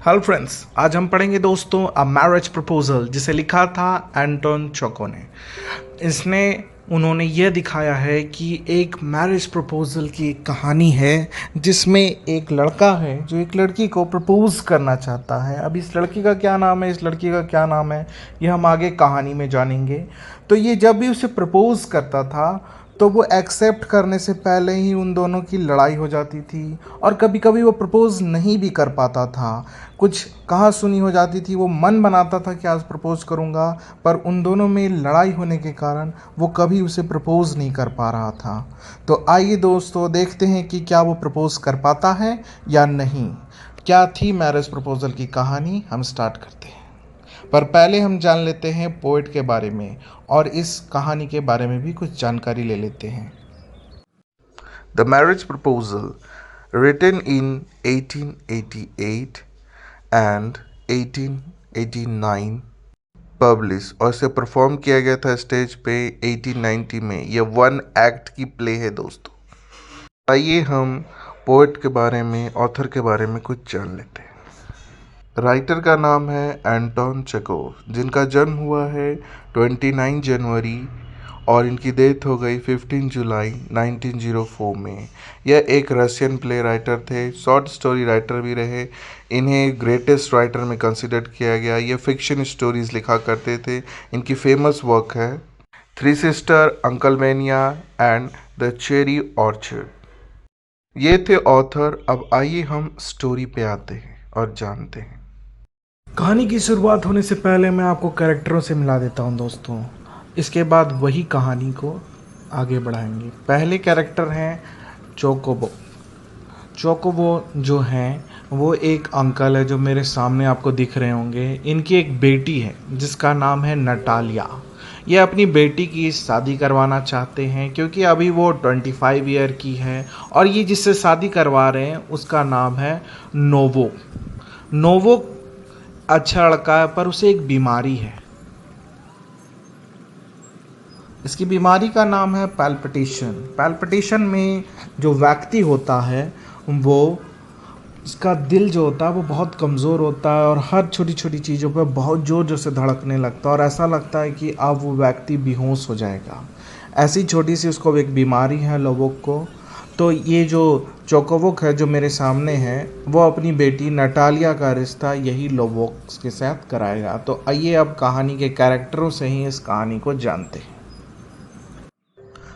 Hello friends, आज हम पढ़ेंगे दोस्तों अ मैरिज प्रपोजल, जिसे लिखा था एंटोन चेखव ने। इसने उन्होंने यह दिखाया है कि एक मैरिज प्रपोजल की एक कहानी है जिसमें एक लड़का है जो एक लड़की को प्रपोज करना चाहता है। अब इस लड़की का क्या नाम है, इस लड़की का क्या नाम है, ये हम आगे कहानी में जानेंगे। तो ये जब भी उसे प्रपोज करता था तो वो एक्सेप्ट करने से पहले ही उन दोनों की लड़ाई हो जाती थी, और कभी कभी वो प्रपोज नहीं भी कर पाता था। कुछ कहा सुनी हो जाती थी, वो मन बनाता था कि आज प्रपोज करूँगा, पर उन दोनों में लड़ाई होने के कारण वो कभी उसे प्रपोज नहीं कर पा रहा था। तो आइए दोस्तों देखते हैं कि क्या वो प्रपोज कर पाता है या नहीं। क्या थी मैरिज प्रपोजल की कहानी, हम स्टार्ट करते हैं। पर पहले हम जान लेते हैं पोएट के बारे में, और इस कहानी के बारे में भी कुछ जानकारी ले लेते हैं। The marriage proposal, written in 1888 and 1889, publish और इसे परफॉर्म किया गया था स्टेज पे 1890 में। यह वन एक्ट की प्ले है दोस्तों। आइए हम पोएट के बारे में, ऑथर के बारे में कुछ जान लेते हैं। राइटर का नाम है एंटोन चेखव, जिनका जन्म हुआ है 29 जनवरी और इनकी डेथ हो गई 15 जुलाई 1904 में। यह एक रशियन प्ले राइटर थे, शॉर्ट स्टोरी राइटर भी रहे। इन्हें ग्रेटेस्ट राइटर में कंसिडर किया गया। ये फिक्शन स्टोरीज लिखा करते थे। इनकी फेमस वर्क है three sister, uncle mania and the cherry orchard. ये थे ऑथर। अब आइए हम स्टोरी पे आते हैं और जानते हैं। कहानी की शुरुआत होने से पहले मैं आपको कैरेक्टरों से मिला देता हूं दोस्तों। इसके बाद वही कहानी को आगे बढ़ाएंगे। पहले कैरेक्टर हैं चोकोबो। चोकोबो जो हैं वो एक अंकल है जो मेरे सामने आपको दिख रहे होंगे। इनकी एक बेटी है जिसका नाम है नटालिया। ये अपनी बेटी की शादी करवाना चाहते हैं क्योंकि अभी वो 25 ईयर की है, और ये जिससे शादी करवा रहे हैं उसका नाम है नोवो। नोवो अच्छा लड़का है, पर उसे एक बीमारी है। इसकी बीमारी का नाम है पैल्पिटेशन। पैल्पिटेशन में जो व्यक्ति होता है वो, उसका दिल जो होता है वो बहुत कमज़ोर होता है, और हर छोटी छोटी चीज़ों पर बहुत ज़ोर ज़ोर से धड़कने लगता है, और ऐसा लगता है कि अब वो व्यक्ति बेहोश हो जाएगा। ऐसी छोटी सी उसको एक बीमारी है लोबोक को। तो ये जो चोकोवोक है जो मेरे सामने है, वो अपनी बेटी नटालिया का रिश्ता यही लोबोक के साथ कराएगा। तो आइए अब कहानी के कैरेक्टरों से ही इस कहानी को जानते हैं।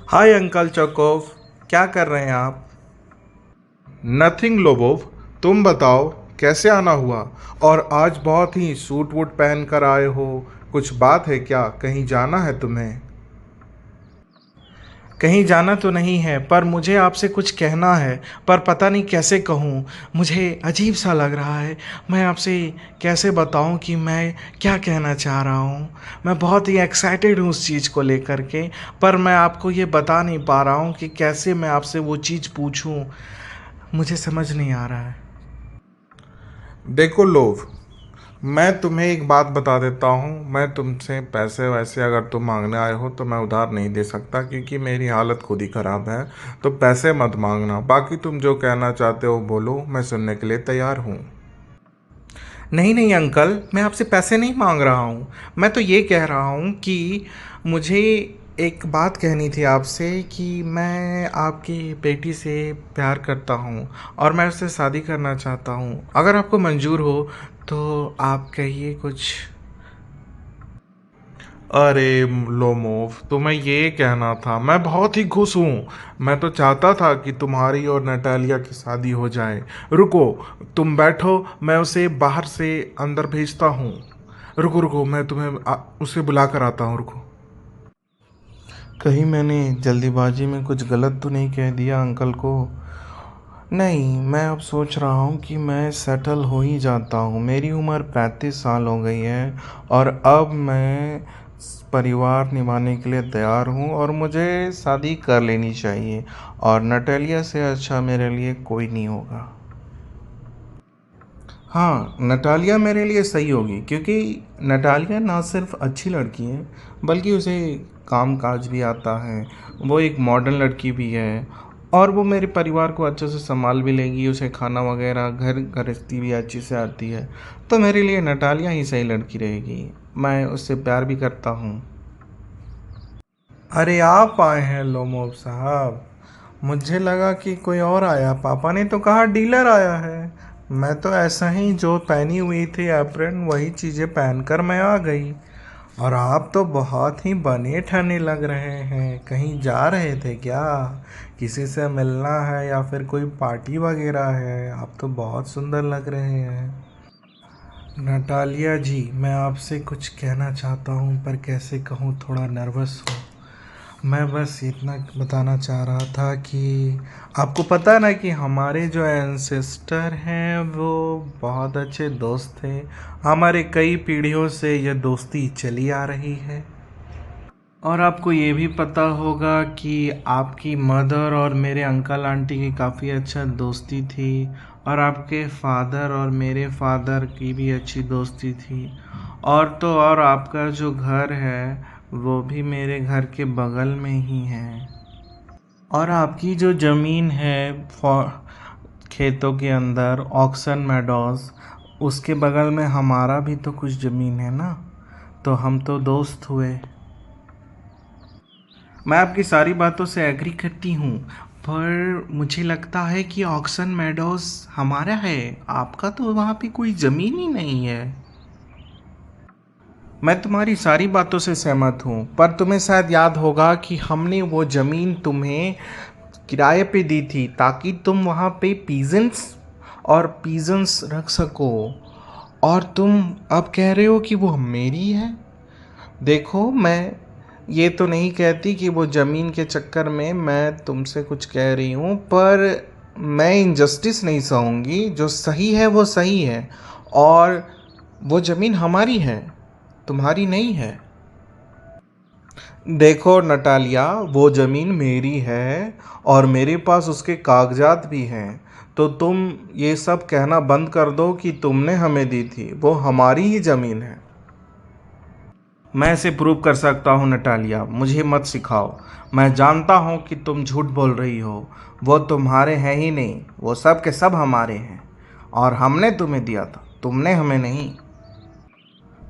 हाय अंकल चोकोव, क्या कर रहे हैं आप? नथिंग लोबोव, तुम बताओ कैसे आना हुआ? और आज बहुत ही सूट वूट पहन कर आए हो, कुछ बात है क्या? कहीं जाना है तुम्हें? कहीं जाना तो नहीं है, पर मुझे आपसे कुछ कहना है, पर पता नहीं कैसे कहूँ। मुझे अजीब सा लग रहा है। मैं आपसे कैसे बताऊँ कि मैं क्या कहना चाह रहा हूँ। मैं बहुत ही एक्साइटेड हूँ उस चीज़ को लेकर के, पर मैं आपको ये बता नहीं पा रहा हूँ कि कैसे मैं आपसे वो चीज़ पूछूँ। मुझे समझ नहीं आ रहा है। देखो लोव, मैं तुम्हें एक बात बता देता हूँ। मैं तुमसे पैसे वैसे अगर तुम मांगने आए हो तो मैं उधार नहीं दे सकता, क्योंकि मेरी हालत खुद ही ख़राब है। तो पैसे मत मांगना। बाकी तुम जो कहना चाहते हो बोलो, मैं सुनने के लिए तैयार हूँ। नहीं नहीं अंकल, मैं आपसे पैसे नहीं मांग रहा हूँ। मैं तो ये कह रहा हूँ कि मुझे एक बात कहनी थी आपसे कि मैं आपकी बेटी से प्यार करता हूँ और मैं उससे शादी करना चाहता हूँ। अगर आपको मंजूर हो तो आप कहिए कुछ। अरे लोमोव, तुम्हें ये कहना था, मैं बहुत ही खुश हूँ। मैं तो चाहता था कि तुम्हारी और नटालिया की शादी हो जाए। रुको, तुम बैठो, मैं उसे बाहर से अंदर भेजता हूँ। रुको रुको, मैं तुम्हें उसे बुला कर आता हूँ, रुको। कहीं मैंने जल्दीबाजी में कुछ गलत तो नहीं कह दिया अंकल को? नहीं, मैं अब सोच रहा हूँ कि मैं सेटल हो ही जाता हूँ। मेरी उम्र 35 साल हो गई है, और अब मैं परिवार निभाने के लिए तैयार हूँ, और मुझे शादी कर लेनी चाहिए। और नटालिया से अच्छा मेरे लिए कोई नहीं होगा। हाँ, नटालिया मेरे लिए सही होगी, क्योंकि नटालिया ना सिर्फ अच्छी लड़की है, बल्कि उसे काम काज भी आता है। वो एक मॉडर्न लड़की भी है, और वो मेरे परिवार को अच्छे से संभाल भी लेगी, उसे खाना वगैरह घर गृहस्थी भी अच्छी से आती है। तो मेरे लिए नटालिया ही सही लड़की रहेगी। मैं उससे प्यार भी करता हूँ। अरे आप आए हैं लोमोब साहब, मुझे लगा कि कोई और आया। पापा ने तो कहा डीलर आया है। मैं तो ऐसा ही जो पहनी हुई थी एप्रन वही चीज़ें पहनकर मैं आ गई। और आप तो बहुत ही बने ठने लग रहे हैं। कहीं जा रहे थे क्या? किसी से मिलना है या फिर कोई पार्टी वगैरह है? आप तो बहुत सुंदर लग रहे हैं। नटालिया जी, मैं आपसे कुछ कहना चाहता हूँ पर कैसे कहूँ, थोड़ा नर्वस हूँ। मैं बस इतना बताना चाह रहा था कि आपको पता है ना कि हमारे जो एंसेस्टर हैं वो बहुत अच्छे दोस्त थे। हमारे कई पीढ़ियों से यह दोस्ती चली आ रही है। और आपको ये भी पता होगा कि आपकी मदर और मेरे अंकल आंटी की काफ़ी अच्छा दोस्ती थी। और आपके फादर और मेरे फादर की भी अच्छी दोस्ती थी। और तो और आपका जो घर है वो भी मेरे घर के बगल में ही है। और आपकी जो ज़मीन है खेतों के अंदर ऑक्सन मेडोज, उसके बगल में हमारा भी तो कुछ ज़मीन है ना। तो हम तो दोस्त हुए। मैं आपकी सारी बातों से एग्री करती हूँ, पर मुझे लगता है कि ऑक्सन मेडोज हमारा है। आपका तो वहाँ पे कोई ज़मीन ही नहीं है। मैं तुम्हारी सारी बातों से सहमत हूँ, पर तुम्हें शायद याद होगा कि हमने वो ज़मीन तुम्हें किराए पे दी थी ताकि तुम वहाँ पे पीजन्स रख सको। और तुम अब कह रहे हो कि वो मेरी है। देखो, मैं ये तो नहीं कहती कि वो ज़मीन के चक्कर में मैं तुमसे कुछ कह रही हूँ, पर मैं इनजस्टिस नहीं सहूँगी। जो सही है वो सही है। और वो ज़मीन हमारी है, तुम्हारी नहीं है। देखो नटालिया, वो ज़मीन मेरी है और मेरे पास उसके कागजात भी हैं। तो तुम ये सब कहना बंद कर दो कि तुमने हमें दी थी। वो हमारी ही ज़मीन है। मैं इसे प्रूव कर सकता हूँ नटालिया, मुझे मत सिखाओ। मैं जानता हूँ कि तुम झूठ बोल रही हो। वो तुम्हारे हैं ही नहीं, वो सब के सब हमारे हैं। और हमने तुम्हें दिया था, तुमने हमें नहीं।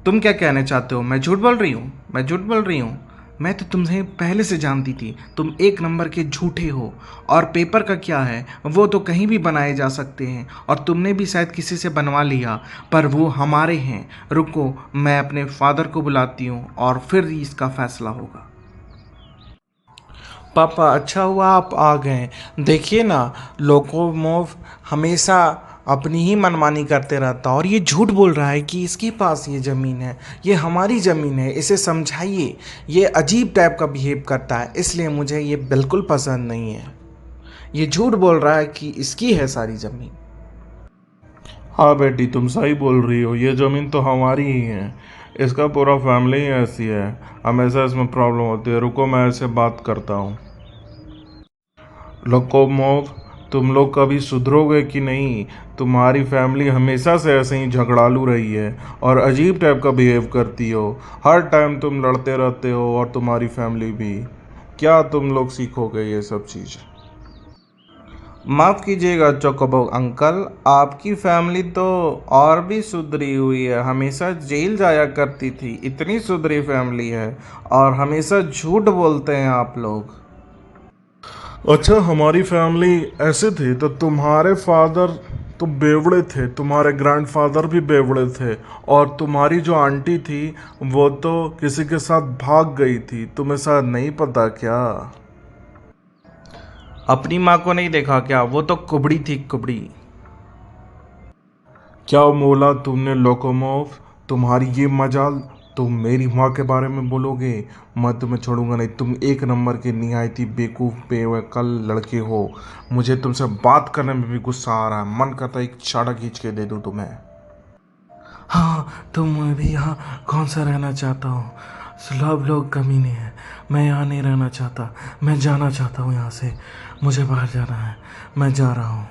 तुम क्या कहना चाहते हो? मैं झूठ बोल रही हूँ? मैं झूठ बोल रही हूँ? मैं तो तुम्हें पहले से जानती थी, तुम एक नंबर के झूठे हो। और पेपर का क्या है, वो तो कहीं भी बनाए जा सकते हैं और तुमने भी शायद किसी से बनवा लिया, पर वो हमारे हैं। रुको, मैं अपने फादर को बुलाती हूँ और फिर इसका फैसला होगा। पापा, अच्छा हुआ आप आ गए। देखिए ना, लोकोमोव हमेशा अपनी ही मनमानी करते रहता और ये झूठ बोल रहा है कि इसके पास ये ज़मीन है। ये हमारी ज़मीन है, इसे समझाइए। ये अजीब टाइप का बिहेव करता है, इसलिए मुझे ये बिल्कुल पसंद नहीं है। ये झूठ बोल रहा है कि इसकी है सारी ज़मीन। हाँ बेटी, तुम सही बोल रही हो। ये ज़मीन तो हमारी ही है। इसका पूरा फैमिली ही ऐसी है। हमेशा इसमें प्रॉब्लम होती है। रुको, मैं ऐसे बात करता हूँ। लोकोमोव, तुम लोग कभी सुधरोगे कि नहीं? तुम्हारी फैमिली हमेशा से ऐसे ही झगड़ालू रही है और अजीब टाइप का बिहेव करती हो। हर टाइम तुम लड़ते रहते हो और तुम्हारी फैमिली भी। क्या तुम लोग सीखोगे ये सब चीज़? माफ़ कीजिएगा चोकोबो अंकल, आपकी फैमिली तो और भी सुधरी हुई है। हमेशा जेल जाया करती थी, इतनी सुधरी फैमिली है। और हमेशा झूठ बोलते हैं आप लोग। अच्छा, हमारी फैमिली ऐसे थी तो तुम्हारे फादर तो बेवड़े थे, तुम्हारे ग्रैंडफादर भी बेवड़े थे। और तुम्हारी जो आंटी थी वो तो किसी के साथ भाग गई थी। तुम्हें शायद नहीं पता क्या? अपनी माँ को नहीं देखा क्या? वो तो कुबड़ी थी, कुबड़ी। क्या बोला तुमने लोकोमोव? तुम्हारी ये मजाल, तुम मेरी माँ के बारे में बोलोगे? मैं तुम्हें छोड़ूंगा नहीं। तुम एक नंबर के निहायती बेवकूफ़ बेवकल लड़के हो। मुझे तुमसे बात करने में भी गुस्सा आ रहा है। मन करता है एक चाटा खींच के दे दूं तुम्हें। हाँ, तो मैं भी यहाँ कौन सा रहना चाहता हूँ। सब लोग कमीने हैं। मैं यहाँ नहीं रहना चाहता। मैं जाना चाहता हूँ यहाँ से। मुझे बाहर जाना है। मैं जा रहा हूँ।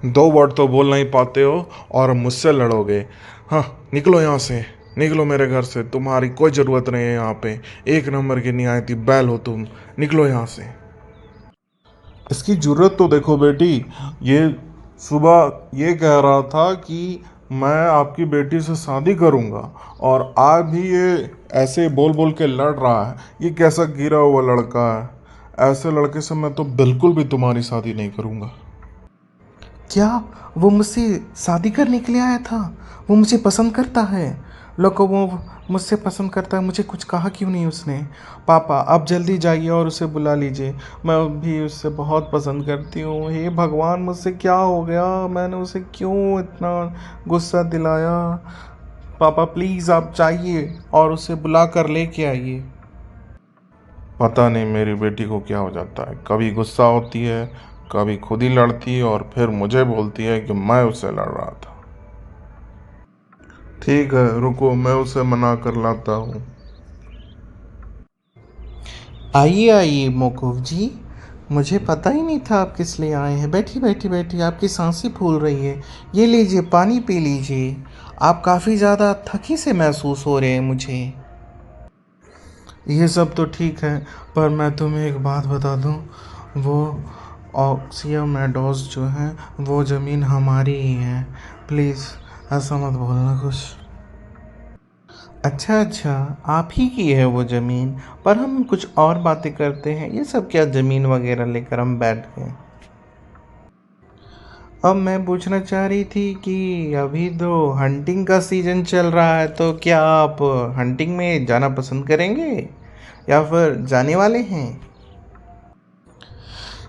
दो वर्ड तो बोल नहीं पाते हो और मुझसे लड़ोगे? हाँ, निकलो यहाँ से। निकलो मेरे घर से। तुम्हारी कोई ज़रूरत नहीं है यहाँ पे। एक नंबर की निहायती बैल हो तुम। निकलो यहाँ से। इसकी ज़रूरत तो देखो बेटी, ये सुबह ये कह रहा था कि मैं आपकी बेटी से शादी करूंगा, और आज भी ये ऐसे बोल बोल के लड़ रहा है। ये कैसा गिरा हुआ लड़का है। ऐसे लड़के से मैं तो बिल्कुल भी तुम्हारी शादी नहीं करूंगा। क्या वो मुझसे शादी करने के लिए आया था? वो मुझे पसंद करता है। लोगों वो मुझसे पसंद करता है, मुझे कुछ कहा क्यों नहीं उसने? पापा आप जल्दी जाइए और उसे बुला लीजिए, मैं भी उससे बहुत पसंद करती हूँ। हे भगवान, मुझसे क्या हो गया? मैंने उसे क्यों इतना गुस्सा दिलाया? पापा प्लीज़ आप जाइए और उसे बुला कर लेके आइए। पता नहीं मेरी बेटी को क्या हो जाता है, कभी गुस्सा होती है, कभी खुद ही लड़ती है, और फिर मुझे बोलती है कि मैं उससे लड़ रहा था। ठीक है, रुको, मैं उसे मना कर लाता हूँ। आइए आइए मोकूफ जी, मुझे पता ही नहीं था आप किस लिए आए हैं। बैठिए बैठिए बैठिए, आपकी सांसें फूल रही है। ये लीजिए पानी पी लीजिए। आप काफ़ी ज़्यादा थकी से महसूस हो रहे हैं मुझे। ये सब तो ठीक है, पर मैं तुम्हें एक बात बता दूं, वो ऑक्सिया मेडोज जो है वो ज़मीन हमारी ही है। प्लीज़ ऐसा मत बोलना कुछ। अच्छा अच्छा, आप ही की है वो ज़मीन। पर हम कुछ और बातें करते हैं, ये सब क्या ज़मीन वगैरह लेकर हम बैठ गए। अब मैं पूछना चाह रही थी कि अभी तो हंटिंग का सीज़न चल रहा है, तो क्या आप हंटिंग में जाना पसंद करेंगे या फिर जाने वाले हैं?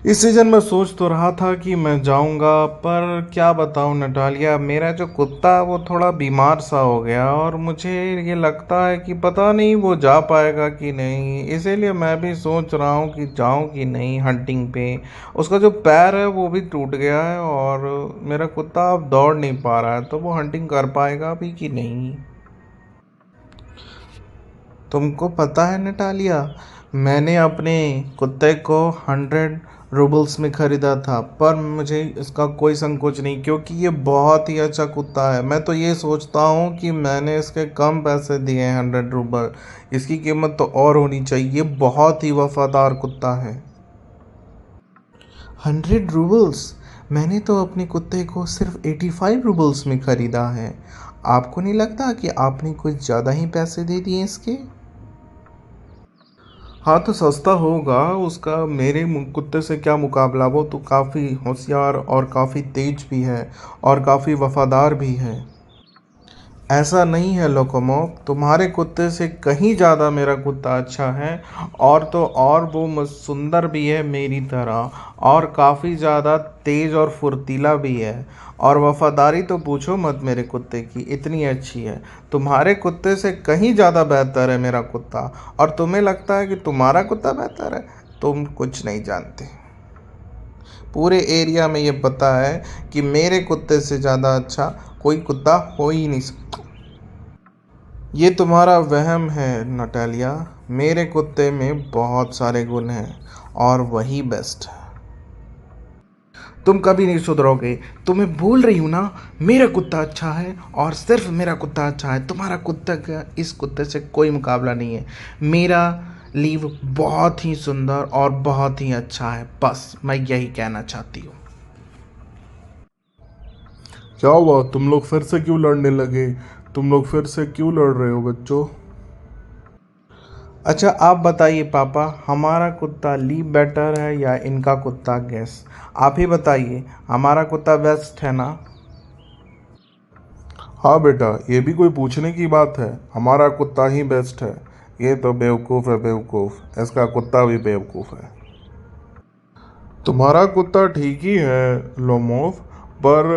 इस सीज़न में सोच तो रहा था कि मैं जाऊंगा, पर क्या बताऊं नटालिया, मेरा जो कुत्ता है वो थोड़ा बीमार सा हो गया और मुझे ये लगता है कि पता नहीं वो जा पाएगा कि नहीं। इसीलिए मैं भी सोच रहा हूँ कि जाऊं कि नहीं हंटिंग पे। उसका जो पैर है वो भी टूट गया है और मेरा कुत्ता अब दौड़ नहीं पा रहा है, तो वो हंटिंग कर पाएगा भी कि नहीं। तुमको पता है नटालिया, मैंने अपने कुत्ते को 100 रूबल्स में ख़रीदा था, पर मुझे इसका कोई संकोच नहीं, क्योंकि ये बहुत ही अच्छा कुत्ता है। मैं तो ये सोचता हूँ कि मैंने इसके कम पैसे दिए हैं 100 रूबल। इसकी कीमत तो और होनी चाहिए, ये बहुत ही वफादार कुत्ता है। 100 रूबल्स? मैंने तो अपने कुत्ते को सिर्फ 85 रूबल्स में ख़रीदा है। आपको नहीं लगता कि आपने कुछ ज़्यादा ही पैसे दे दिए इसके? हाँ तो सस्ता होगा उसका, मेरे कुत्ते से क्या मुकाबला, वो तो काफ़ी होशियार और काफ़ी तेज भी है और काफ़ी वफादार भी है। ऐसा नहीं है लोकोमो, तुम्हारे कुत्ते से कहीं ज़्यादा मेरा कुत्ता अच्छा है। और तो और वो सुंदर भी है मेरी तरह, और काफ़ी ज़्यादा तेज और फुर्तीला भी है। और वफादारी तो पूछो मत, मेरे कुत्ते की इतनी अच्छी है। तुम्हारे कुत्ते से कहीं ज़्यादा बेहतर है मेरा कुत्ता। और तुम्हें लगता है कि तुम्हारा कुत्ता बेहतर है? तुम कुछ नहीं जानते। पूरे एरिया में ये पता है कि मेरे कुत्ते से ज़्यादा अच्छा कोई कुत्ता हो ही नहीं सकता। ये तुम्हारा वहम है नटालिया, मेरे कुत्ते में बहुत सारे गुण हैं और वही बेस्ट है। तुम कभी नहीं सुधरोगे। तुम्हें बोल रही हूँ ना, मेरा कुत्ता अच्छा है और सिर्फ मेरा कुत्ता अच्छा है। तुम्हारा कुत्ता का इस कुत्ते से कोई मुकाबला नहीं है। मेरा लीव बहुत ही सुंदर और बहुत ही अच्छा है, बस मैं यही कहना चाहती हूँ। क्या हुआ, तुम लोग फिर से क्यों लड़ने लगे? तुम लोग फिर से क्यों लड़ रहे हो बच्चों? अच्छा आप बताइए पापा, हमारा कुत्ता लीव बेटर है या इनका कुत्ता गैस? आप ही बताइए, हमारा कुत्ता बेस्ट है ना? हाँ बेटा, ये भी कोई पूछने की बात है, हमारा कुत्ता ही बेस्ट है। ये तो बेवकूफ़ है, बेवकूफ़, इसका कुत्ता भी बेवकूफ़ है। तुम्हारा कुत्ता ठीक ही है लोमोव, पर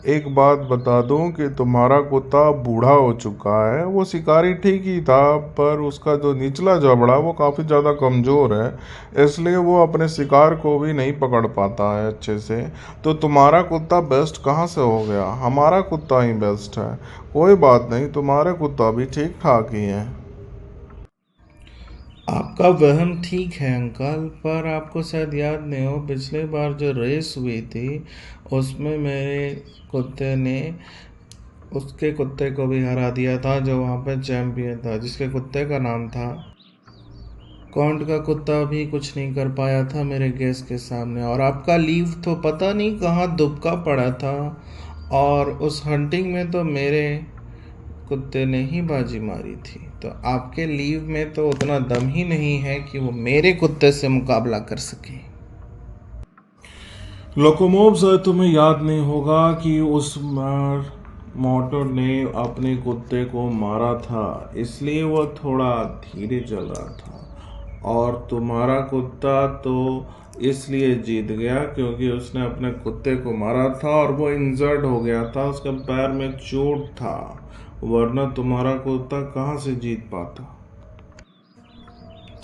एक बात बता दूं कि तुम्हारा कुत्ता बूढ़ा हो चुका है। वो शिकारी ठीक ही था, पर उसका जो निचला जबड़ा वो काफ़ी ज़्यादा कमज़ोर है, इसलिए वो अपने शिकार को भी नहीं पकड़ पाता है अच्छे से। तो तुम्हारा कुत्ता बेस्ट कहाँ से हो गया? हमारा कुत्ता ही बेस्ट है। कोई बात नहीं, तुम्हारे कुत्ता भी ठीक ठाक ही है। आपका वहम ठीक है अंकल, पर आपको शायद याद नहीं हो, पिछली बार जो रेस हुई थी उसमें मेरे कुत्ते ने उसके कुत्ते को भी हरा दिया था जो वहाँ पे चैंपियन था, जिसके कुत्ते का नाम था कौंड का कुत्ता भी कुछ नहीं कर पाया था मेरे गेस्ट के सामने, और आपका लीव तो पता नहीं कहाँ दुबका पड़ा था, और उस हंटिंग में तो मेरे कुत्ते ने ही बाजी मारी थी। तो आपके लीव में तो उतना दम ही नहीं है कि वो मेरे कुत्ते से मुकाबला कर सके। लोकोमोव सर, तुम्हें याद नहीं होगा कि उस बार मोटर ने अपने कुत्ते को मारा था, इसलिए वो थोड़ा धीरे चल रहा था। और तुम्हारा कुत्ता तो इसलिए जीत गया क्योंकि उसने अपने कुत्ते को मारा था और वो इंजर्ड हो गया था, उसके पैर में चोट था, वरना तुम्हारा कुत्ता कहाँ से जीत पाता।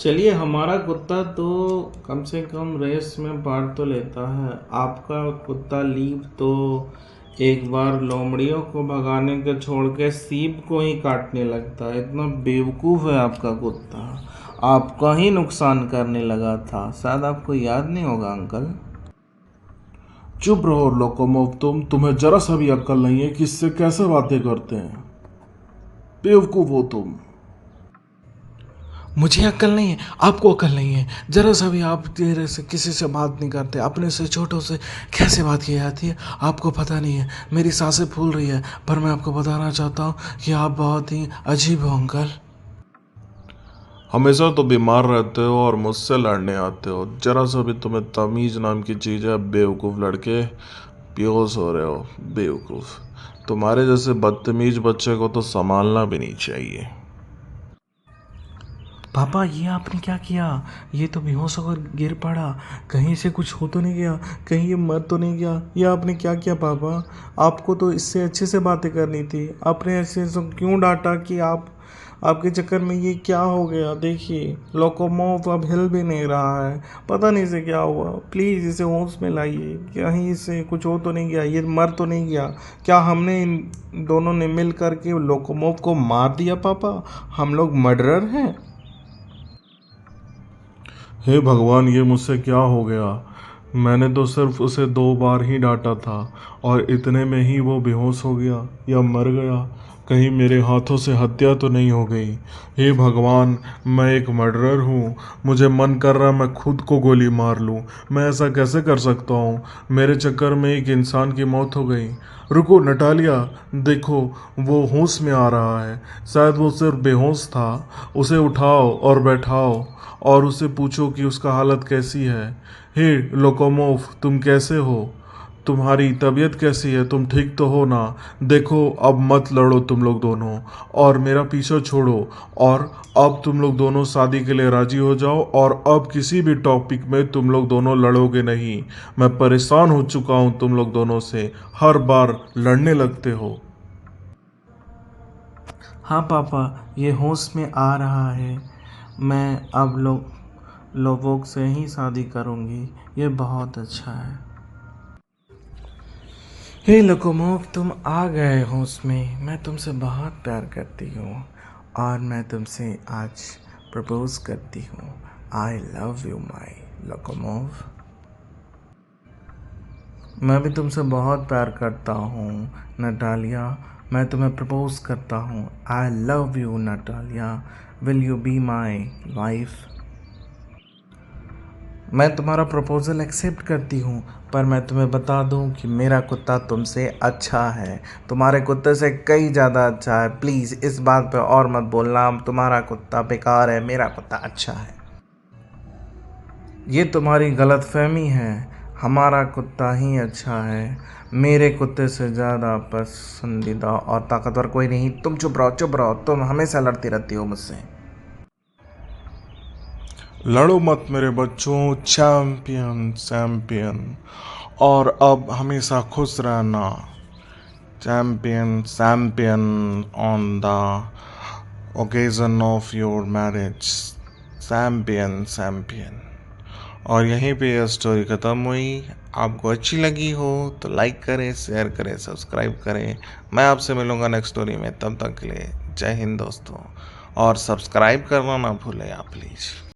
चलिए, हमारा कुत्ता तो कम से कम रेस में पार्ट तो लेता है, आपका कुत्ता लीव तो एक बार लोमड़ियों को भगाने के छोड़ के सीप को ही काटने लगता है। इतना बेवकूफ़ है आपका कुत्ता, आपका ही नुकसान करने लगा था। शायद आपको याद नहीं होगा अंकल। चुप रहो लोकोमोव, तुम्हें जरा सा भी अक्ल नहीं है कि इससे कैसे बातें करते हैं। बेवकूफ हो तुम। मुझे अक्ल नहीं है, आपको अक्ल नहीं है। जरा सा भी आप धीरे से किसी से बात नहीं करते, अपने से छोटों से कैसे बात की जाती है आपको पता नहीं है। मेरी सांसें फूल रही है, पर मैं आपको बताना चाहता हूँ कि आप बहुत ही अजीब हो अंकल। हमेशा तो बीमार रहते हो और मुझसे लड़ने आते हो। जरा सा भी तुम्हें तमीज नाम की चीज़ है। बेवकूफ़ लड़के, बेहोश हो रहे हो। बेवकूफ़, तुम्हारे जैसे बदतमीज बच्चे को तो संभालना भी नहीं चाहिए। पापा, ये आपने क्या किया? ये तो बेहोश होकर गिर पड़ा, कहीं से कुछ हो तो नहीं गया, कहीं ये मर तो नहीं गया? ये आपने क्या किया पापा? आपको तो इससे अच्छे से बातें करनी थी, आपने ऐसे सब क्यों डांटा कि आपके चक्कर में ये क्या हो गया? देखिए, लोकोमोव अब हिल भी नहीं रहा है, पता नहीं इसे क्या हुआ। प्लीज़ इसे होश में लाइए, कहीं इसे कुछ हो तो नहीं गया, ये मर तो नहीं गया? क्या हमने इन दोनों ने मिल करके लोकोमोव को मार दिया पापा? हम लोग मर्डरर हैं? हे भगवान, ये मुझसे क्या हो गया? मैंने तो सिर्फ उसे 2 बार ही डांटा था और इतने में ही वो बेहोश हो गया या मर गया। कहीं मेरे हाथों से हत्या तो नहीं हो गई? हे भगवान, मैं एक मर्डरर हूँ। मुझे मन कर रहा मैं खुद को गोली मार लूँ। मैं ऐसा कैसे कर सकता हूँ? मेरे चक्कर में एक इंसान की मौत हो गई। रुको नटालिया, देखो, वो होश में आ रहा है। शायद वो सिर्फ बेहोश था। उसे उठाओ और बैठाओ और उससे पूछो कि उसका हालत कैसी है। हे लोकोमोव, तुम कैसे हो? तुम्हारी तबीयत कैसी है? तुम ठीक तो हो ना? देखो, अब मत लड़ो तुम लोग दोनों, और मेरा पीछा छोड़ो, और अब तुम लोग दोनों शादी के लिए राजी हो जाओ, और अब किसी भी टॉपिक में तुम लोग दोनों लड़ोगे नहीं। मैं परेशान हो चुका हूँ तुम लोग दोनों से, हर बार लड़ने लगते हो। हाँ पापा, ये होश में आ रहा है। मैं अब लोगों से ही शादी करूँगी, ये बहुत अच्छा है। हे लोकोमोव, तुम आ गए होश में। मैं तुमसे बहुत प्यार करती हूँ और मैं तुमसे आज प्रपोज करती हूँ। आई लव यू माई लोकोमोव। मैं भी तुमसे बहुत प्यार करता हूँ नटालिया। मैं तुम्हें प्रपोज करता हूँ। I love you Natalia. Will you be my wife? मैं तुम्हारा प्रपोज़ल एक्सेप्ट करती हूँ, पर मैं तुम्हें बता दूँ कि मेरा कुत्ता तुमसे अच्छा है, तुम्हारे कुत्ते से कई ज़्यादा अच्छा है। प्लीज़ इस बात पे और मत बोलना तुम्हारा कुत्ता बेकार है, मेरा कुत्ता अच्छा है। ये तुम्हारी गलतफहमी है, हमारा कुत्ता ही अच्छा है। मेरे कुत्ते से ज़्यादा पसंदीदा और ताकतवर कोई नहीं। तुम चुप रहो, तुम हमेशा लड़ती रहती हो मुझसे। लड़ो मत मेरे बच्चों। चैम्पियन चैम्पियन, और अब हमेशा खुश रहना। Champion champion on the occasion of your marriage. Champion champion. और यहीं पे यह स्टोरी ख़त्म हुई। आपको अच्छी लगी हो तो लाइक करें, शेयर करें, सब्सक्राइब करें। मैं आपसे मिलूँगा नेक्स्ट स्टोरी में, तब तक के लिए जय हिंद दोस्तों। और सब्सक्राइब करना ना भूलें आप प्लीज़।